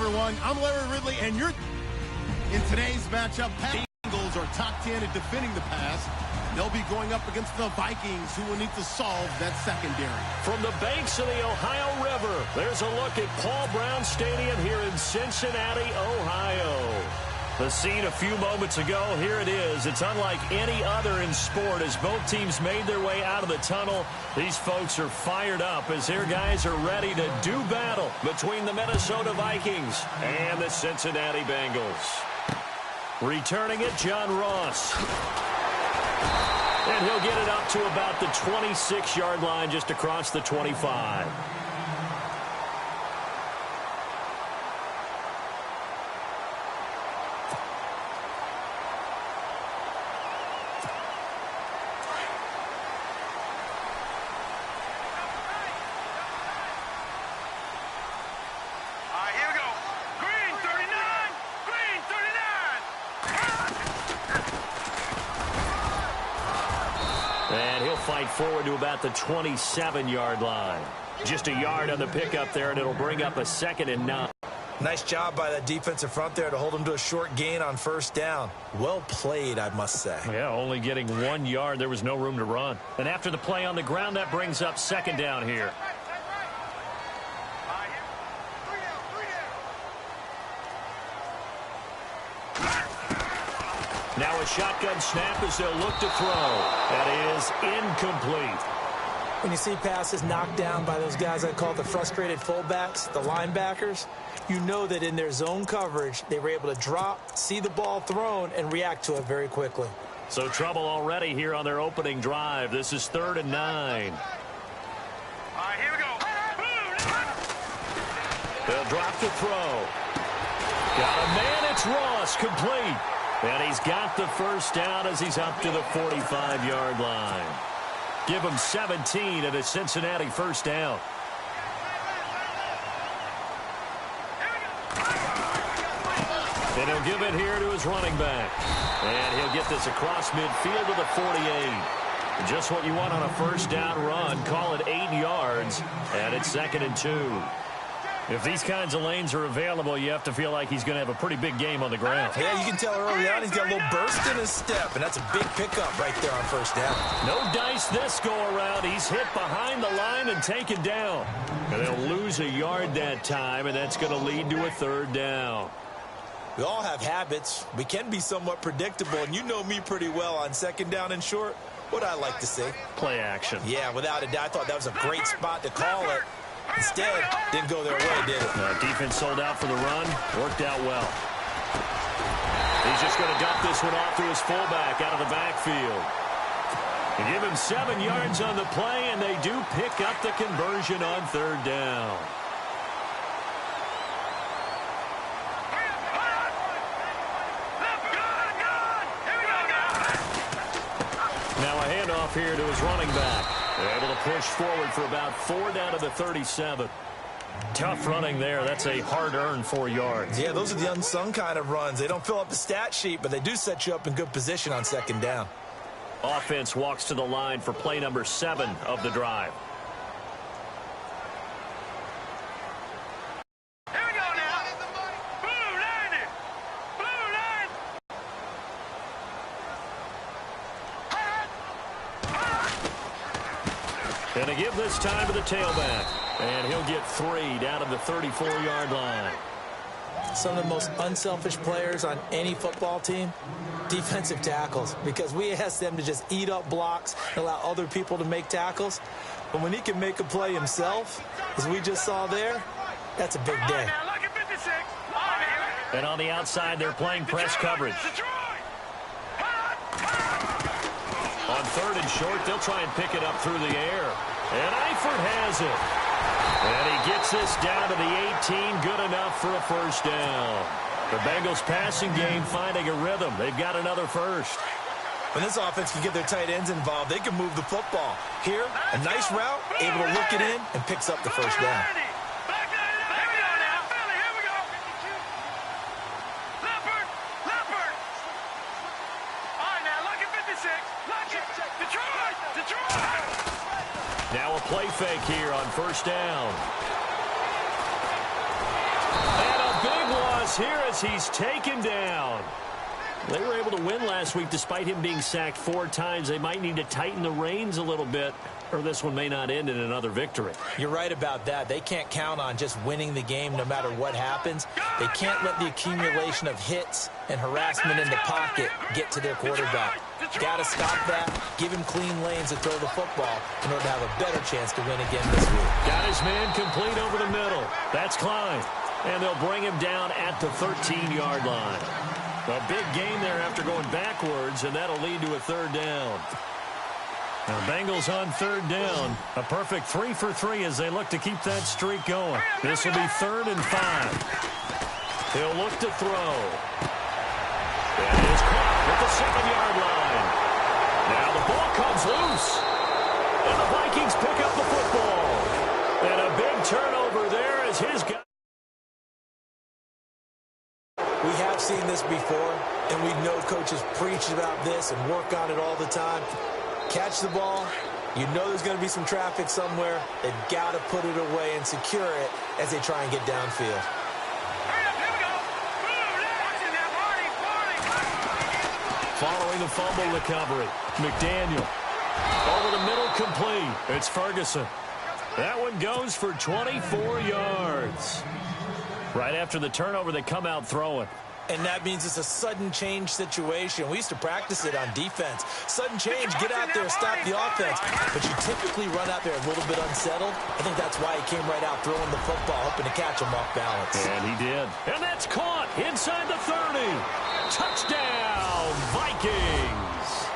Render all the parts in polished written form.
everyone. I'm Larry Ridley, and you're in today's matchup. Bengals are top 10 at defending the pass. They'll be going up against the Vikings, who will need to solve that secondary. From the banks of the Ohio River, there's a look at Paul Brown Stadium here in Cincinnati, Ohio. The scene a few moments ago, here it is. It's unlike any other in sport as both teams made their way out of the tunnel. These folks are fired up as their guys are ready to do battle between the Minnesota Vikings and the Cincinnati Bengals. Returning it, John Ross. And he'll get it up to about the 26-yard line, just across the 25. Forward to about the 27-yard line. Just a yard on the pickup there, and it'll bring up a 2nd and 9. Nice job by that defensive front there to hold him to a short gain on first down. Well played, I must say. Yeah, only getting 1 yard. There was no room to run. And after the play on the ground, that brings up 2nd down here. Now a shotgun snap as they'll look to throw. That is incomplete. When you see passes knocked down by those guys I call the frustrated fullbacks, the linebackers, you know that in their zone coverage, they were able to drop, see the ball thrown, and react to it very quickly. So trouble already here on their opening drive. This is 3rd and 9. Here we go. They'll drop to throw. Got a man, it's Ross, complete. And he's got the first down as he's up to the 45-yard line. Give him 17 at a Cincinnati first down. And he'll give it here to his running back. And he'll get this across midfield to the 48. Just what you want on a first down run. Call it 8 yards. And it's 2nd and 2. If these kinds of lanes are available, you have to feel like he's going to have a pretty big game on the ground. Yeah, you can tell early on he's got a little burst in his step, and that's a big pickup right there on first down. No dice this go-around. He's hit behind the line and taken down. And they'll lose a yard that time, and that's going to lead to a 3rd down. We all have habits. We can be somewhat predictable, and you know me pretty well on 2nd down and short. What I like to say. Play action. Yeah, without a doubt. I thought that was a great spot to call it. Instead, didn't go their way, did it? Defense sold out for the run. Worked out well. He's just going to dump this one off to his fullback out of the backfield. They give him 7 yards on the play, and they do pick up the conversion on 3rd down. Now a handoff here to his running back. They're able to push forward for about 4 down to the 37. Tough running there. That's a hard-earned 4 yards. Yeah, those are the unsung kind of runs. They don't fill up the stat sheet, but they do set you up in good position on 2nd down. Offense walks to the line for play number 7 of the drive. Here we go now. Blue line. Blue line. And they give this time to the tailback. And he'll get 3 down to the 34-yard line. Some of the most unselfish players on any football team, defensive tackles, because we ask them to just eat up blocks and allow other people to make tackles. But when he can make a play himself, as we just saw there, that's a big day. And on the outside, they're playing press coverage. On 3rd and short, they'll try and pick it up through the air. And Eifert has it. And he gets this down to the 18, good enough for a first down. The Bengals passing game finding a rhythm. They've got another first. When this offense can get their tight ends involved, they can move the football. Here, a nice route, able to look it in, and picks up the first down. Now a play fake here on first down. And a big is here as he's taken down. They were able to win last week despite him being sacked 4 times. They might need to tighten the reins a little bit, or this one may not end in another victory. You're right about that. They can't count on just winning the game no matter what happens. They can't let the accumulation of hits and harassment in the pocket get to their quarterback. Got to stop that. Give him clean lanes to throw the football in order to have a better chance to win again this week. Got his man complete over the middle. That's Klein. And they'll bring him down at the 13-yard line. A big game there after going backwards, and that'll lead to a 3rd down. Now, Bengals on 3rd down. A perfect 3 for 3 as they look to keep that streak going. This will be 3rd and 5. He'll look to throw. And it is caught at the 7-yard line. Now the ball comes loose. And the Vikings pick up the football. And a big turnover there as his guy. We have seen this before, and we know coaches preach about this and work on it all the time. Catch the ball. You know there's going to be some traffic somewhere. They've got to put it away and secure it as they try and get downfield. Following the fumble recovery, McDaniel. Over the middle, complete. It's Ferguson. That one goes for 24 yards. Right after the turnover, they come out throwing. And that means it's a sudden change situation. We used to practice it on defense. Sudden change, get out there, stop the offense. But you typically run out there a little bit unsettled. I think that's why he came right out throwing the football, hoping to catch him off balance. And he did. And that's caught inside the 30. Touchdown, Vikings.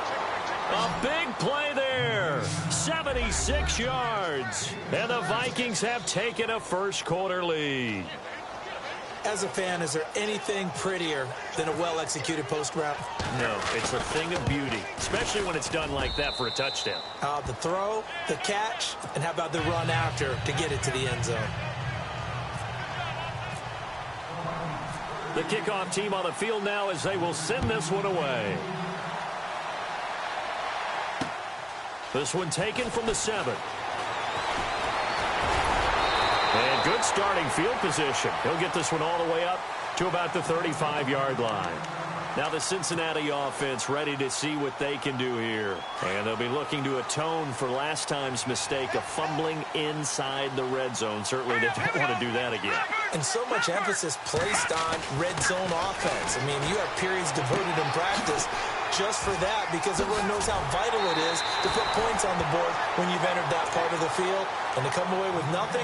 A big play there. 76 yards. And the Vikings have taken a first-quarter lead. As a fan, is there anything prettier than a well-executed post route? No, it's a thing of beauty, especially when it's done like that for a touchdown. The throw, the catch, and how about the run after to get it to the end zone? The kickoff team on the field now as they will send this one away. This one taken from the 7. And good starting field position. He'll get this one all the way up to about the 35-yard line. Now the Cincinnati offense ready to see what they can do here. And they'll be looking to atone for last time's mistake of fumbling inside the red zone. Certainly they don't want to do that again. And so much emphasis placed on red zone offense. I mean, you have periods devoted in practice just for that because everyone knows how vital it is to put points on the board when you've entered that part of the field. And to come away with nothing,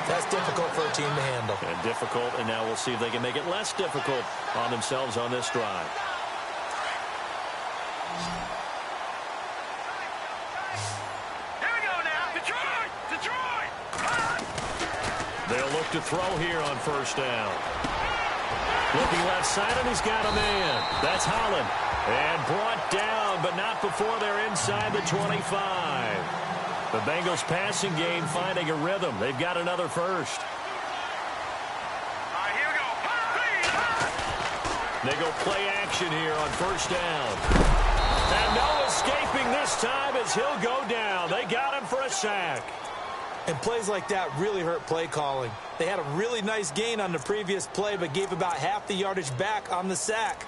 that's difficult for a team to handle. And difficult, and now we'll see if they can make it less difficult on themselves on this drive. Here we go now. Detroit! Detroit! They'll look to throw here on 1st down. Looking left side, and he's got a man. That's Holland. And brought down, but not before they're inside the 25. The Bengals passing game finding a rhythm. They've got another first. All right, here we go. They go play action here on 1st down. And no escaping this time as he'll go down. They got him for a sack. And plays like that really hurt play calling. They had a really nice gain on the previous play, but gave about half the yardage back on the sack.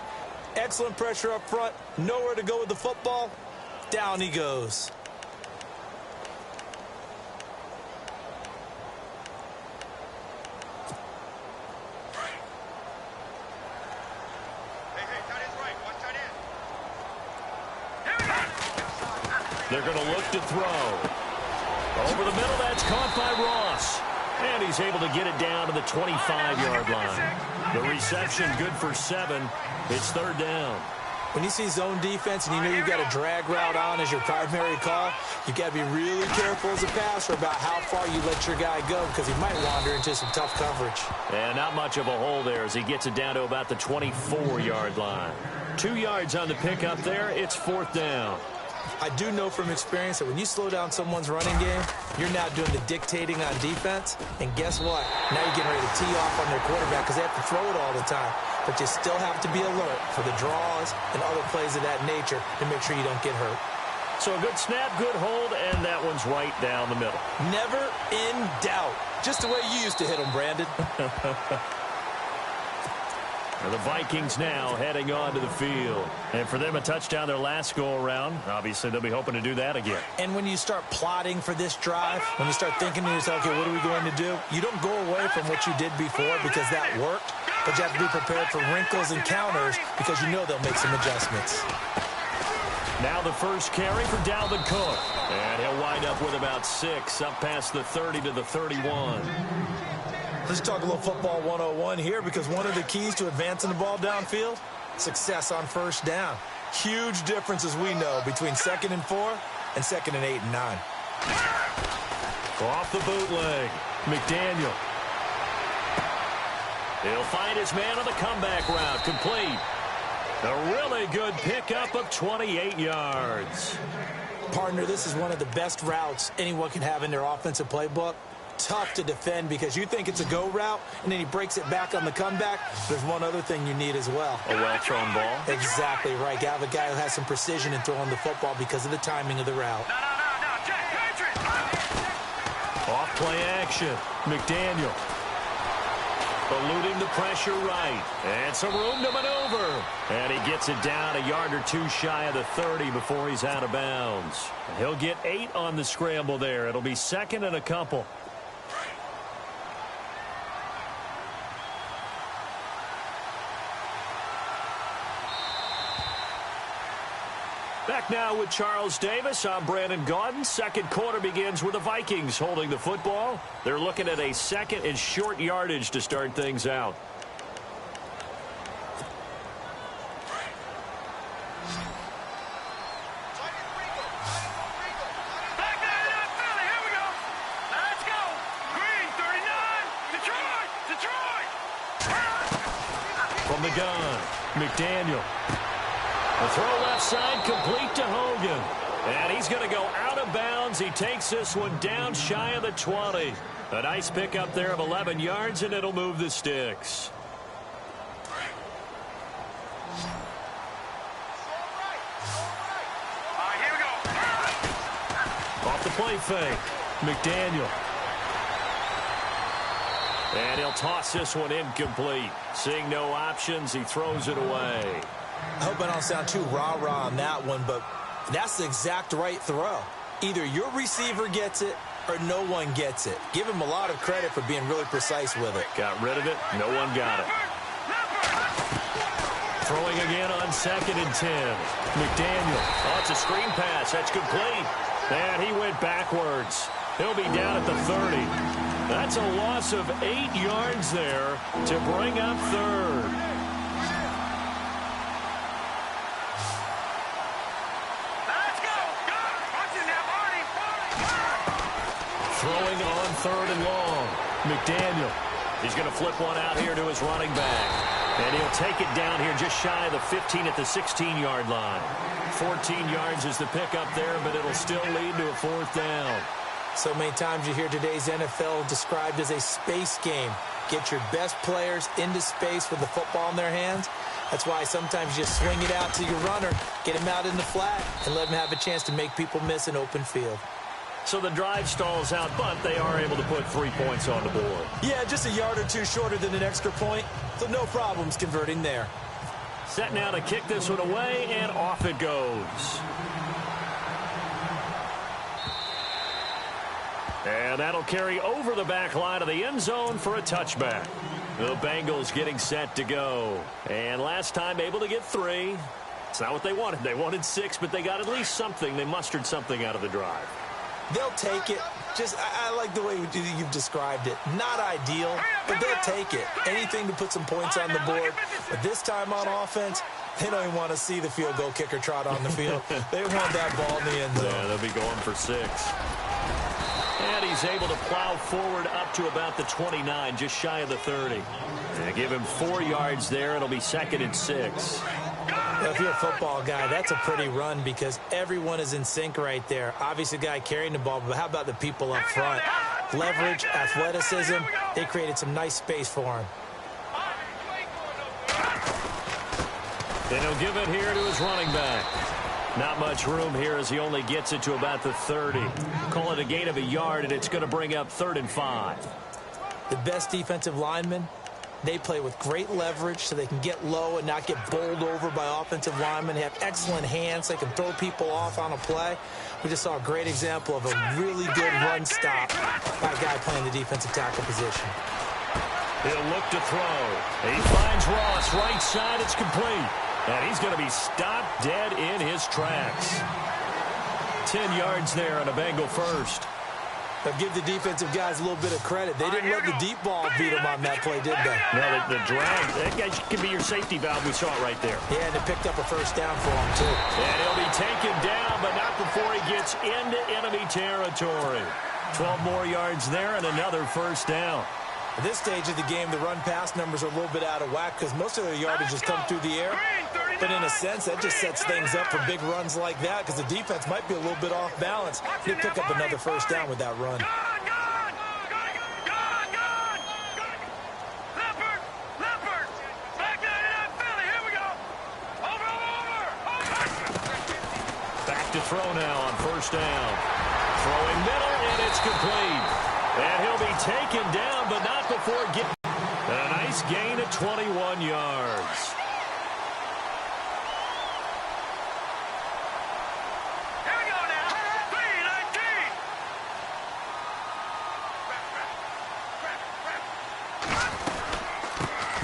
Excellent pressure up front. Nowhere to go with the football. Down he goes. They're going to look to throw. Over the middle, that's caught by Ross. And he's able to get it down to the 25-yard line. The reception good for 7. It's 3rd down. When you see zone defense and you know you've got a drag route on as your primary call, you've got to be really careful as a passer about how far you let your guy go because he might wander into some tough coverage. And not much of a hole there as he gets it down to about the 24-yard line. 2 yards on the pickup there. It's 4th down. I do know from experience that when you slow down someone's running game, you're now doing the dictating on defense. And guess what? Now you're getting ready to tee off on their quarterback because they have to throw it all the time. But you still have to be alert for the draws and other plays of that nature to make sure you don't get hurt. So a good snap, good hold, and that one's right down the middle. Never in doubt. Just the way you used to hit them, Brandon. And the Vikings now heading on to the field. And for them, a touchdown their last go-around. Obviously, they'll be hoping to do that again. And when you start plotting for this drive, when you start thinking to yourself, okay, what are we going to do? You don't go away from what you did before because that worked. But you have to be prepared for wrinkles and counters because you know they'll make some adjustments. Now the first carry for Dalvin Cook. And he'll wind up with about 6, up past the 30 to the 31. Let's talk a little football 101 here because one of the keys to advancing the ball downfield, success on first down. Huge difference, as we know, between 2nd and 4 and 2nd and 8 and 9. Off the bootleg, McDaniel. He'll find his man on the comeback route, complete. A really good pickup of 28 yards. Partner, this is one of the best routes anyone can have in their offensive playbook. Tough to defend because you think it's a go route, and then he breaks it back on the comeback. There's one other thing you need as well. A well-thrown ball? Exactly right. You have a guy who has some precision in throwing the football because of the timing of the route. Off play action. McDaniel. Eluding the pressure right. And some room to maneuver. And he gets it down a yard or 2 shy of the 30 before he's out of bounds. And he'll get 8 on the scramble there. It'll be 2nd and a couple. Back now with Charles Davis. I'm Brandon Gaudin. Second quarter begins with the Vikings holding the football. They're looking at a 2nd and short yardage to start things out. From the gun, McDaniel. The throw left side complete to Hogan. And he's going to go out of bounds. He takes this one down shy of the 20. A nice pickup there of 11 yards, and it'll move the sticks. Here we go. Off the play fake, McDaniel. And he'll toss this one incomplete. Seeing no options, he throws it away. I hope I don't sound too rah-rah on that one, but that's the exact right throw. Either your receiver gets it or no one gets it. Give him a lot of credit for being really precise with it. Got rid of it. No one got it. Throwing again on 2nd and 10. McDaniel. Oh, it's a screen pass. That's complete. And he went backwards. He'll be down at the 30. That's a loss of 8 yards there to bring up 3rd. Throwing on 3rd and long. McDaniel. He's going to flip one out here to his running back. And he'll take it down here just shy of the 15 at the 16-yard line. 14 yards is the pickup there, but it'll still lead to a 4th down. So many times you hear today's NFL described as a space game. Get your best players into space with the football in their hands. That's why sometimes you swing it out to your runner, get him out in the flat, and let him have a chance to make people miss an open field. So the drive stalls out, but they are able to put 3 points on the board. Yeah, just a yard or 2 shorter than an extra point, so no problems converting there. Set now to kick this one away, and off it goes. And that'll carry over the back line of the end zone for a touchback. The Bengals getting set to go. And last time able to get 3. It's not what they wanted. They wanted 6, but they got at least something. They mustered something out of the drive. They'll take it. Just, I like the way you've described it. Not ideal, but they'll take it. Anything to put some points on the board. But this time on offense, they don't even want to see the field goal kicker trot on the field. They want that ball in the end zone. Yeah, they'll be going for 6. And he's able to plow forward up to about the 29, just shy of the 30. And give him 4 yards there. It'll be 2nd and 6. Well, if you're a football guy, that's a pretty run because everyone is in sync right there. Obviously, the guy carrying the ball, but how about the people up front? Leverage, athleticism, they created some nice space for him. And he'll give it here to his running back. Not much room here as he only gets it to about the 30. Call it a gain of a yard, and it's going to bring up 3rd and 5. The best defensive lineman They play with great leverage so they can get low and not get bowled over by offensive linemen. They have excellent hands. They can throw people off on a play. We just saw a great example of a really good run stop by a guy playing the defensive tackle position. He'll look to throw. He finds Ross right side. It's complete. And he's going to be stopped dead in his tracks. 10 yards there on a Bengal first. But give the defensive guys a little bit of credit. They didn't let the deep ball beat them on that play, did they? No, the drag. That guy can be your safety valve. We saw it right there. Yeah, and it picked up a first down for him, too. And he'll be taken down, but not before he gets into enemy territory. 12 more yards there and another first down. At this stage of the game, the run-pass numbers are a little bit out of whack because most of their yardage has come through the air. But in a sense, that just sets things up for big runs like that because the defense might be a little bit off balance. They pick up another first down with that run. Back to throw now on first down. Throwing middle, and it's complete. And he'll be taken down, but not before getting a nice gain of 21 yards. Here we go now.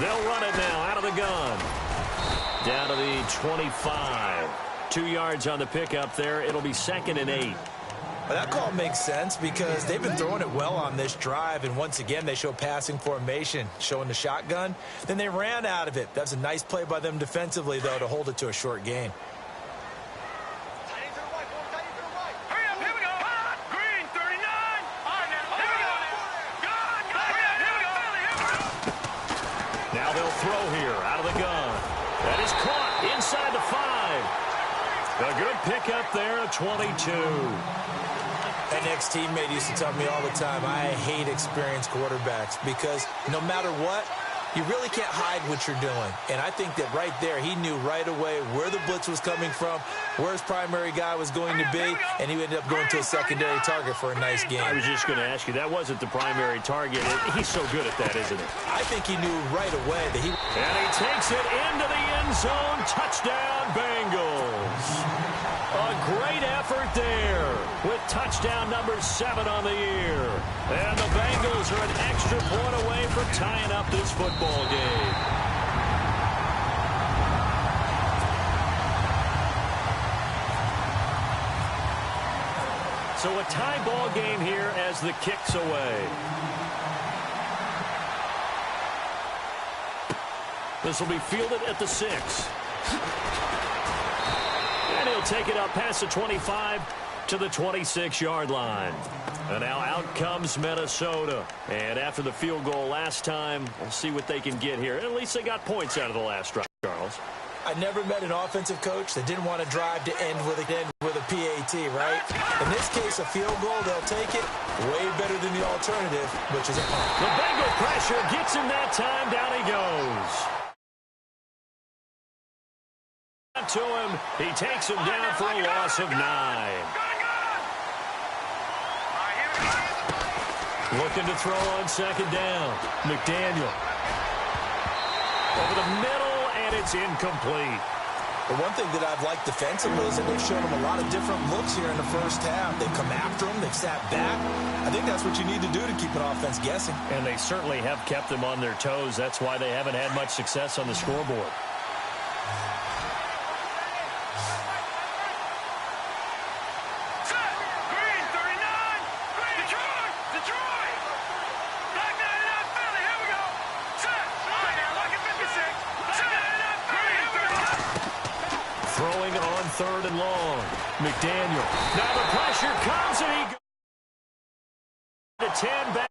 3-19. They'll run it now out of the gun. Down to the 25. 2 yards on the pickup there. It'll be 2nd and 8. Well, that call makes sense because they've been throwing it well on this drive, and once again, they show passing formation, showing the shotgun. Then they ran out of it. That's a nice play by them defensively, though, to hold it to a short gain. Hurry up, here we go. Green, 39. Here we go. Hurry up, here we go. Now they'll throw here out of the gun. That is caught inside the 5. A good pickup there, 22. An ex-teammate used to tell me all the time, I hate experienced quarterbacks because no matter what, you really can't hide what you're doing. And I think that right there, he knew right away where the blitz was coming from, where his primary guy was going to be, and he ended up going to a secondary target for a nice game. I was just going to ask you, that wasn't the primary target. He's so good at that, isn't he? I think he knew right away that he... And he takes it into the end zone. Touchdown, Bengals. A great effort there with touchdown number 7 on the year. And the Bengals are an extra point away from tying up this football game. So a tie ball game here as the kick's away. This will be fielded at the 6. And he'll take it up past the 25 to the 26-yard line. And now out comes Minnesota. And after the field goal last time, we'll see what they can get here. At least they got points out of the last drive, Charles. I never met an offensive coach that didn't want to drive to end with a PAT, right? In this case, a field goal, they'll take it. Way better than the alternative, which is a punt. The Bengal pressure gets him that time. Down he goes. To him, he takes him down for a loss of 9. Looking to throw on 2nd down. McDaniel over the middle, and it's incomplete. The one thing that I've liked defensively is that they've shown them a lot of different looks here in the first half. They've come after them. They've sat back. I think that's what you need to do to keep an offense guessing. And they certainly have kept them on their toes. That's why they haven't had much success on the scoreboard. Throwing on 3rd and long. McDaniel. Now the pressure comes, and he goes to 10 back.